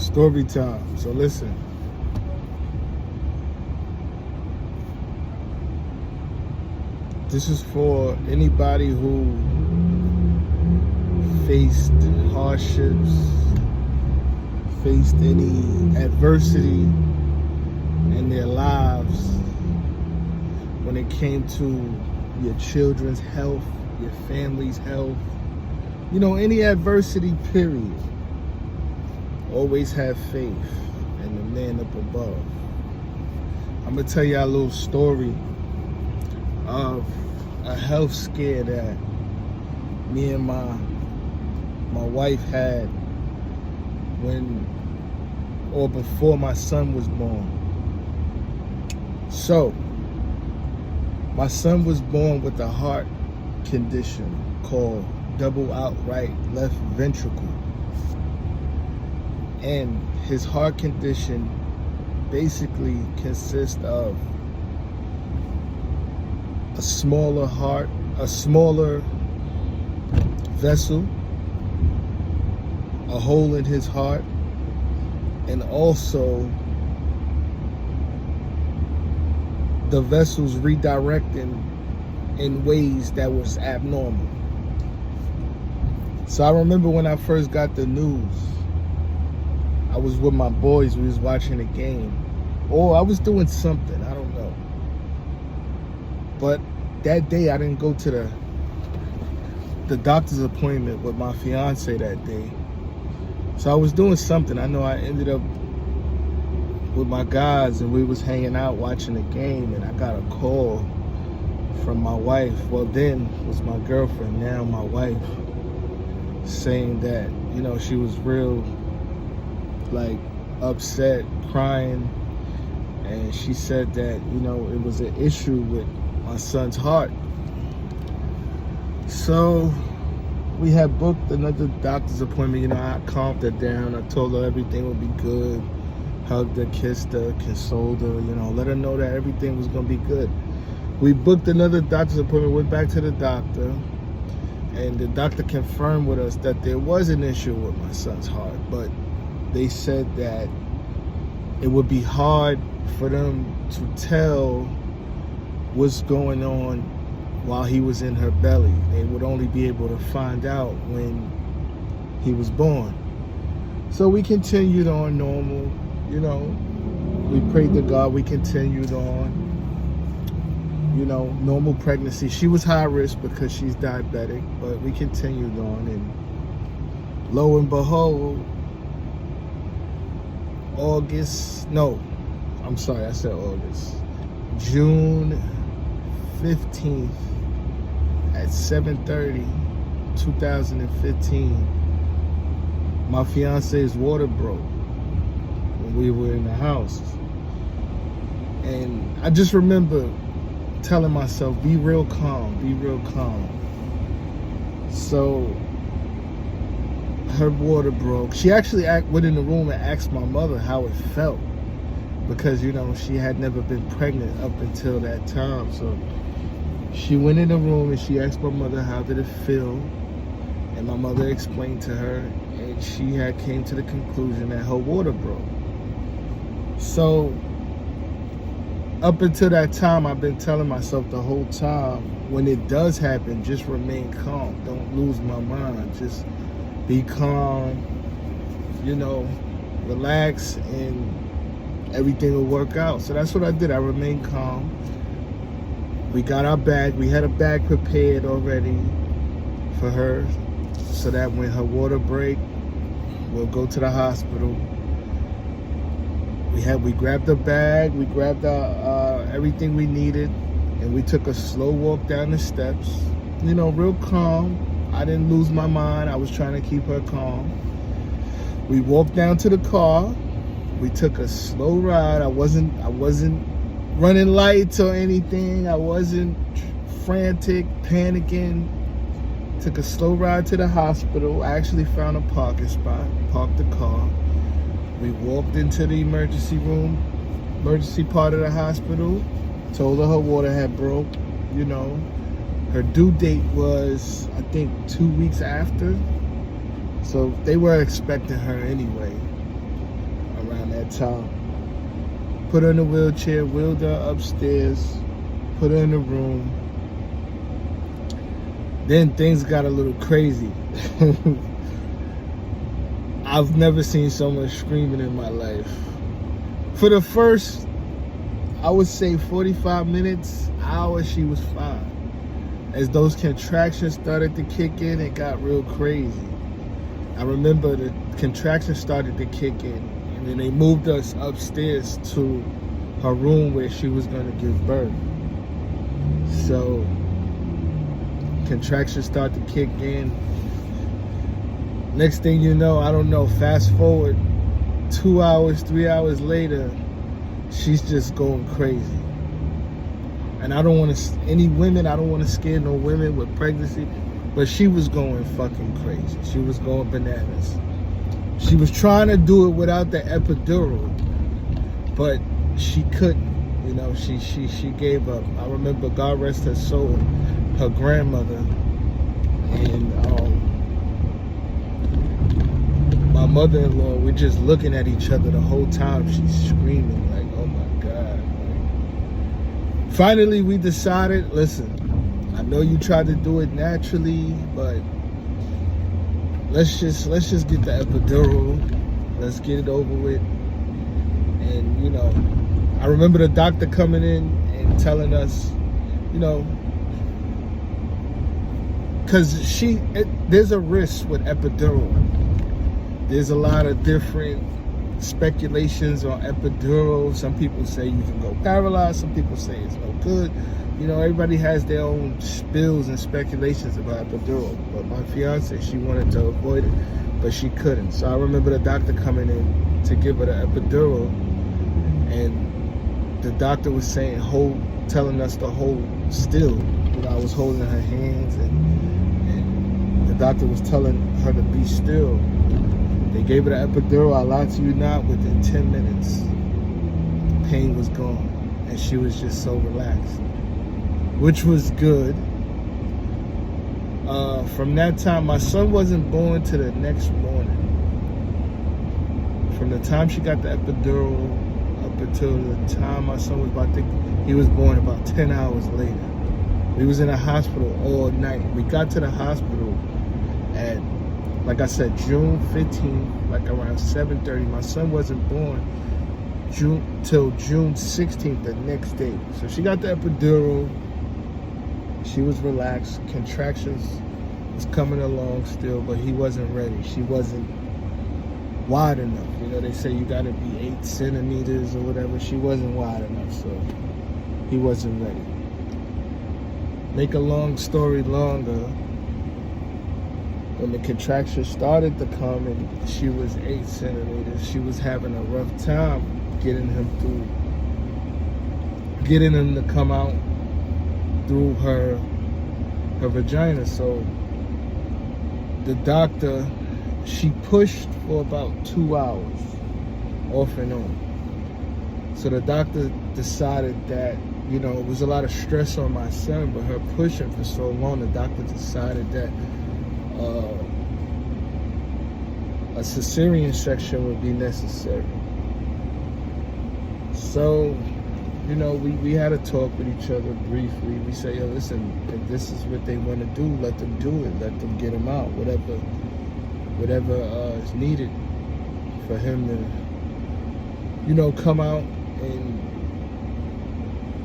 Story time. So listen. This is for anybody who faced hardships, faced any adversity in their lives when it came to your children's health, your family's health, any adversity, period. Always have faith in the man up above. I'm gonna tell y'all a little story of a health scare that me and my wife had before my son was born. So, my son was born with a heart condition called double outright left ventricle. And his heart condition basically consists of a smaller heart, a smaller vessel, a hole in his heart, and also the vessels redirecting in ways that was abnormal. So I remember when I first got the news, I was with my boys, we was watching a game, or I was doing something, I don't know. But that day I didn't go to the doctor's appointment with my fiance that day. So I was doing something. I know I ended up with my guys and we was hanging out watching the game, and I got a call from my wife. Well, then was my girlfriend, now my wife, saying that, she was real upset, crying, and she said that, it was an issue with my son's heart. So we had booked another doctor's appointment. I calmed her down. I told her everything would be good. Hugged her, kissed her, consoled her, let her know that everything was gonna be good. We booked another doctor's appointment, went back to the doctor, and the doctor confirmed with us that there was an issue with my son's heart, but they said that it would be hard for them to tell what's going on while he was in her belly. They would only be able to find out when he was born. So we continued on normal, we prayed to God, we continued on, normal pregnancy. She was high risk because she's diabetic, but we continued on, and lo and behold, June 15th at 7:30, 2015, my fiance's water broke when we were in the house. And I just remember telling myself, be real calm, be real calm. So her water broke. She actually went in the room and asked my mother how it felt, because she had never been pregnant up until that time. So she went in the room and she asked my mother how did it feel, and my mother explained to her, and she had came to the conclusion that her water broke. So up until that time, I've been telling myself the whole time, when it does happen, just remain calm, don't lose my mind, just be calm, relax, and everything will work out. So that's what I did. I remained calm. We got our bag. We had a bag prepared already for her, so that when her water break, we'll go to the hospital. We grabbed the bag, we grabbed our everything we needed, and we took a slow walk down the steps. Real calm. I didn't lose my mind. I was trying to keep her calm. We walked down to the car. We took a slow ride. I wasn't running lights or anything. I wasn't frantic, panicking. Took a slow ride to the hospital. I actually found a parking spot, parked the car. We walked into the emergency room, emergency part of the hospital. Told her water had broke, Her due date was, I think, 2 weeks after. So they were expecting her anyway. that time. Put her in a wheelchair, wheeled her upstairs, put her in the room. Then things got a little crazy. I've never seen so much screaming in my life. For the first, I would say 45 minutes, hour, she was fine. As those contractions started to kick in, it got real crazy. I remember the contractions started to kick in, and then they moved us upstairs to her room where she was going to give birth. So contractions start to kick in. Next thing you know, I don't know, fast forward 2 hours, 3 hours later, she's just going crazy. And I don't want to, any women, I don't want to scare no women with pregnancy, but she was going fucking crazy. She was going bananas. She was trying to do it without the epidural, but she couldn't. You know, she gave up. I remember, God rest her soul, her grandmother and my mother-in-law, we're just looking at each other the whole time. She's screaming like, oh my God. Like, finally, we decided, listen, I know you tried to do it naturally, but let's just get the epidural. Let's get it over with. And, you know, I remember the doctor coming in and telling us, you know, because there's a risk with epidural. There's a lot of different speculations on epidural. Some people say you can go paralyzed. Some people say it's no good. You know, everybody has their own spills and speculations about epidural. But my fiance, she wanted to avoid it, but she couldn't. So I remember the doctor coming in to give her the epidural, and the doctor was saying, telling us to hold still. You know, I was holding her hands, and the doctor was telling her to be still. They gave her the epidural. I lie to you not, within 10 minutes, the pain was gone, and she was just so relaxed, which was good. From that time, my son wasn't born till the next morning. From the time she got the epidural up until the time my son was he was born about 10 hours later. We was in a hospital all night. We got to the hospital at, like I said, June 15th, like around 7:30. My son wasn't born till June 16th, the next day. So she got the epidural. She was relaxed. Contractions was coming along still, but he wasn't ready. She wasn't wide enough. You know, they say you gotta be 8 centimeters or whatever. She wasn't wide enough, so he wasn't ready. Make a long story longer, when the contractions started to come and she was 8 centimeters, she was having a rough time getting him to come out through her vagina. So the doctor, she pushed for about 2 hours, off and on. So the doctor decided that, you know, it was a lot of stress on my son, but her pushing for so long, the doctor decided that a cesarean section would be necessary. So, you know, we had a talk with each other briefly. We say, yo, listen, if this is what they want to do, let them do it. Let them get him out. Whatever is needed for him to, you know, come out, and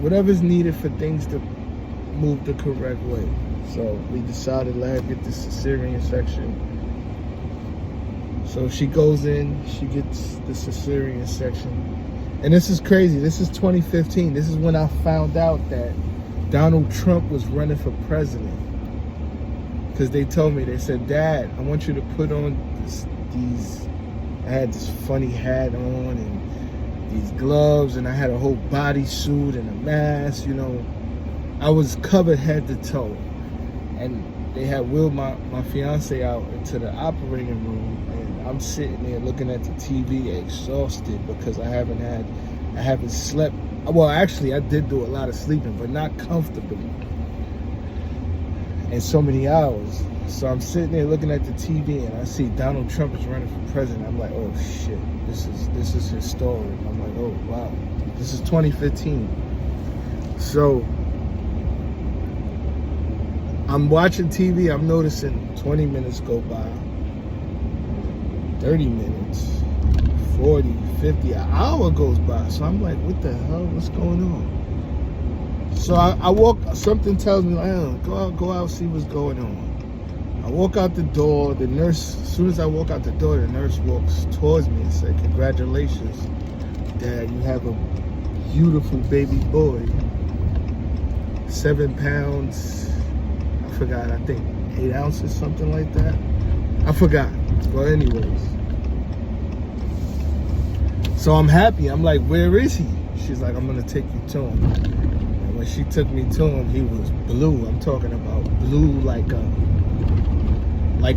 whatever's needed for things to move the correct way. So we decided, let her get the cesarean section. So she goes in, she gets the cesarean section. And this is crazy. This is 2015. This is when I found out that Donald Trump was running for president. Because they told me, they said, Dad, I want you to put on I had this funny hat on and these gloves, and I had a whole bodysuit and a mask, you know. I was covered head to toe. And they had wheeled my fiance out into the operating room, and I'm sitting there looking at the TV exhausted because I haven't slept. Well, actually, I did do a lot of sleeping, but not comfortably. And so many hours. So I'm sitting there looking at the TV, and I see Donald Trump is running for president. I'm like, oh shit, this is historic. I'm like, oh wow, this is 2015. So I'm watching TV. I'm noticing 20 minutes go by, 30 minutes, 40, 50, an hour goes by. So I'm like, what the hell? What's going on? So I walk. Something tells me, like, oh, go out, see what's going on. I walk out the door. The nurse, as soon as I walk out the door, the nurse walks towards me and said, congratulations, Dad, you have a beautiful baby boy. 7 pounds, I forgot, I think 8 ounces, something like that. I forgot. Well, anyways. So I'm happy. I'm like, where is he? She's like, I'm going to take you to him. And when she took me to him, he was blue. I'm talking about blue like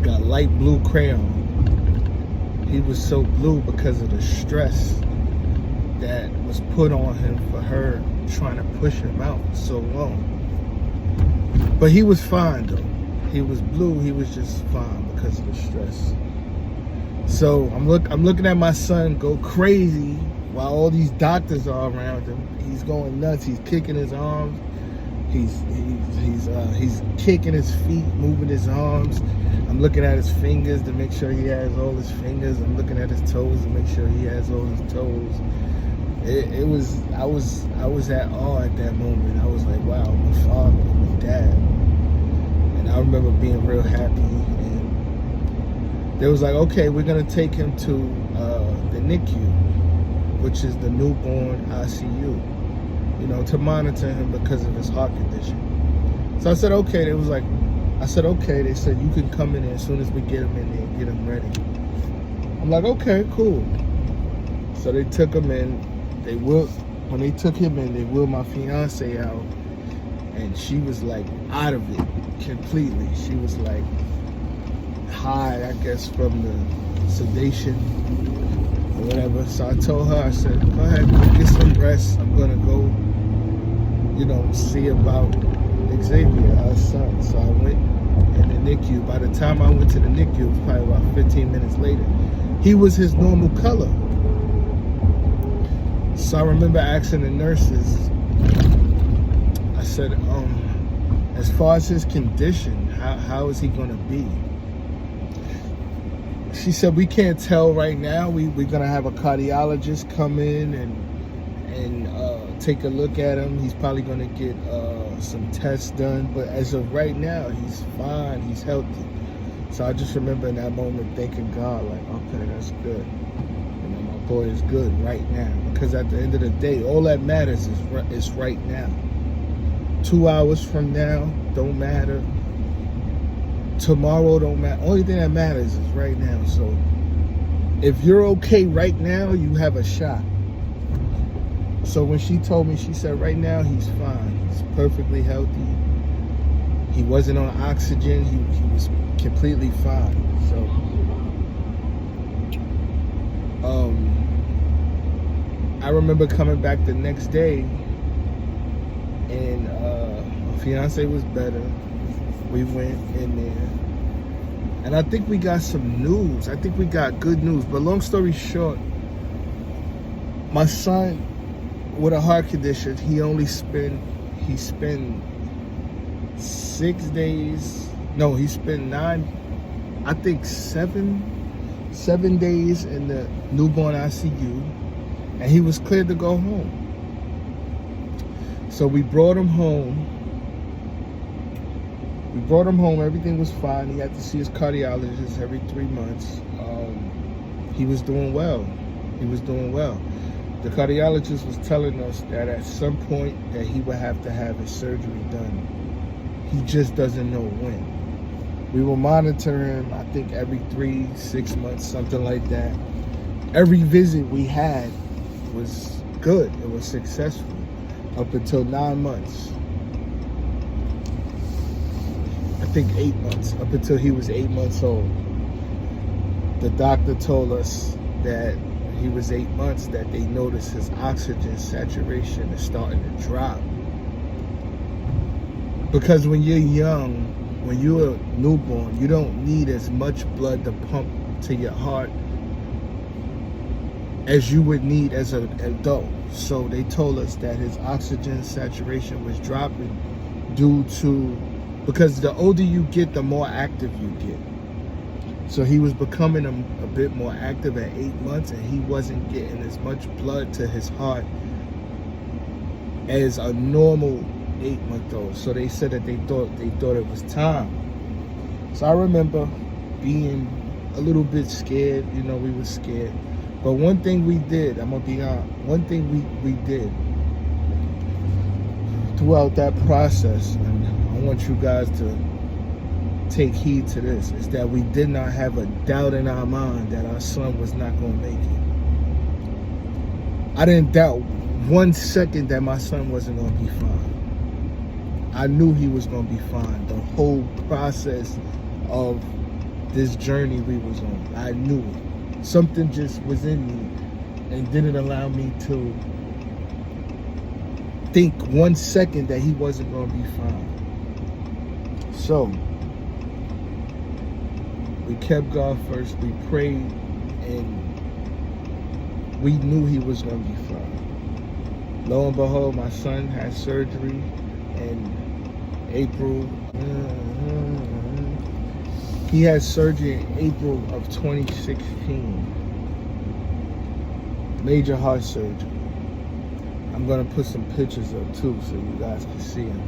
a light blue crayon. He was so blue because of the stress that was put on him for her trying to push him out so long. But he was fine though. He was blue, he was just fine because of the stress. So I'm looking at my son go crazy while all these doctors are around him. He's going nuts, he's kicking his arms. He's kicking his feet, moving his arms. I'm looking at his fingers to make sure he has all his fingers. I'm looking at his toes to make sure he has all his toes. I was at awe at that moment. I was like, wow, my father, my dad. And I remember being real happy. And they was like, okay, we're gonna take him to the NICU, which is the newborn ICU. You know, to monitor him because of his heart condition. So I said, okay. I said, okay. They said, you can come in there as soon as we get him in there and get him ready. I'm like, okay, cool. So they took him in. When they took him in, they wheeled my fiance out. And she was like out of it completely. She was like high, I guess, from the sedation or whatever. So I told her, I said, go ahead, go get some rest. I'm gonna go, see about Xavier, our son. So I went in the NICU. By the time I went to the NICU, it was probably about 15 minutes later. He was his normal color. So I remember asking the nurses, I said, as far as his condition, how is he gonna be? She said, we can't tell right now. We're gonna have a cardiologist come in and take a look at him. He's probably gonna get some tests done, but as of right now, he's fine, he's healthy. So I just remember in that moment thanking God, like, okay, that's good. My boy is good right now, because at the end of the day, all that matters is right now. 2 hours from now don't matter. Tomorrow don't matter. Only thing that matters is right now. So if you're okay right now, you have a shot. So when she told me, she said, right now he's fine. He's perfectly healthy. He wasn't on oxygen. He was completely fine. So I remember coming back the next day, and my fiance was better. We went in there, and I think we got some news. I think we got good news. But long story short, my son with a heart condition, he spent 6 days. No, he spent 7 days in the newborn ICU, and he was cleared to go home. So we brought him home. Everything was fine. He had to see his cardiologist every 3 months. He was doing well. The cardiologist was telling us that at some point that he would have to have his surgery done. He just doesn't know when. We will monitor him, I think, every 3-6 months, something like that. Every visit we had was good. It was successful up until 9 months. I think 8 months, up until he was 8 months old. The doctor told us that he was 8 months, that they noticed his oxygen saturation is starting to drop. Because when you're young, when you're a newborn, you don't need as much blood to pump to your heart as you would need as an adult. So they told us that his oxygen saturation was dropping because the older you get, the more active you get. So he was becoming a bit more active at 8 months, and he wasn't getting as much blood to his heart as a normal 8-month-old. So they said that they thought it was time. So I remember being a little bit scared. We were scared. But one thing we did, I'm gonna be honest, one thing we did throughout that process, and I want you guys to take heed to this, is that we did not have a doubt in our mind that our son was not gonna make it. I didn't doubt 1 second that my son wasn't gonna be fine. I knew he was gonna be fine. The whole process of this journey we was on, I knew it. Something just was in me and didn't allow me to think 1 second that he wasn't going to be fine. So we kept God first. We prayed, and we knew he was going to be fine. Lo and behold, my son had surgery in April. He had surgery in April of 2016. Major heart surgery. I'm going to put some pictures up too so you guys can see him.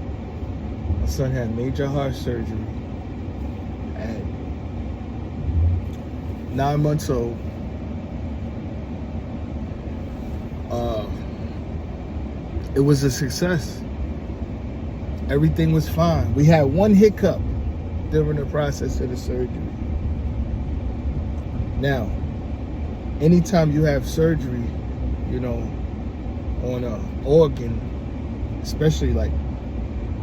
My son had major heart surgery at 9 months old. It was a success. Everything was fine. We had one hiccup during the process of the surgery. Now, anytime you have surgery, on an organ, especially like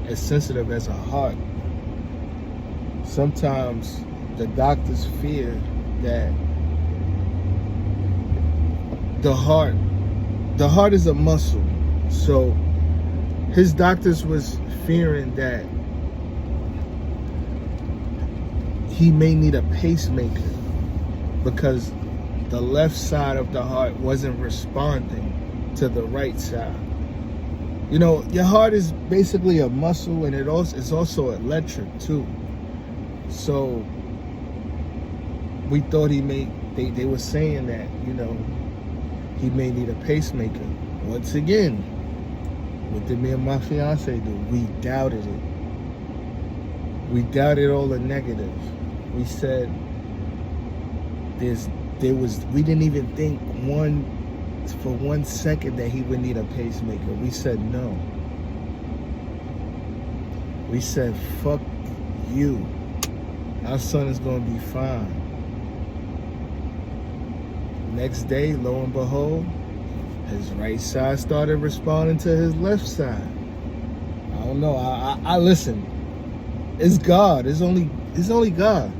as sensitive as a heart, sometimes the doctors fear that the heart is a muscle. So his doctors was fearing that he may need a pacemaker because the left side of the heart wasn't responding to the right side. Your heart is basically a muscle, and it's also electric too. So we thought they were saying that, he may need a pacemaker. Once again, what did me and my fiance do? We doubted it. We doubted all the negative. We said we didn't even think for 1 second that he would need a pacemaker. We said no. We said, fuck you. Our son is going to be fine. Next day, lo and behold, his right side started responding to his left side. I don't know. I listen. It's God. It's only God.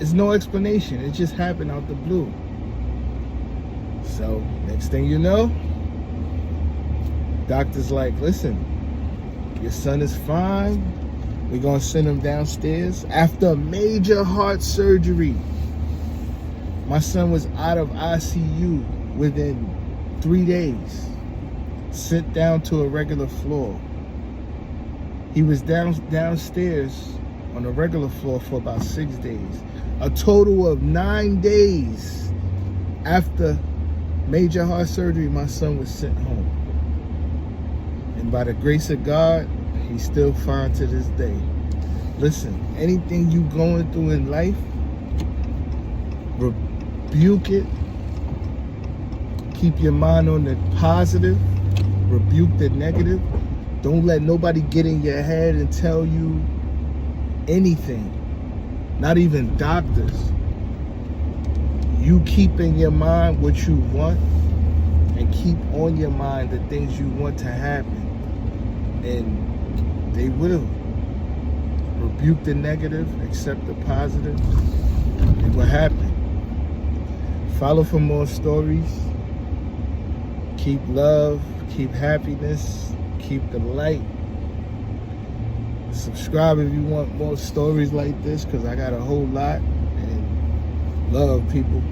It's no explanation. It just happened out the blue. So next thing you know, doctor's like, listen, your son is fine. We're gonna send him downstairs. After major heart surgery, my son was out of ICU within 3 days. Sent down to a regular floor. He was downstairs on a regular floor for about 6 days. A total of 9 days after major heart surgery, my son was sent home. And by the grace of God, he's still fine to this day. Listen, anything you going through in life, rebuke it. Keep your mind on the positive. Rebuke the negative. Don't let nobody get in your head and tell you anything. Not even doctors. You keep in your mind what you want, and keep on your mind the things you want to happen, and they will. Rebuke the negative, accept the positive, and what happened. Follow for more stories. Keep love, keep happiness, keep the light. Subscribe if you want more stories like this, because I got a whole lot. And love, people.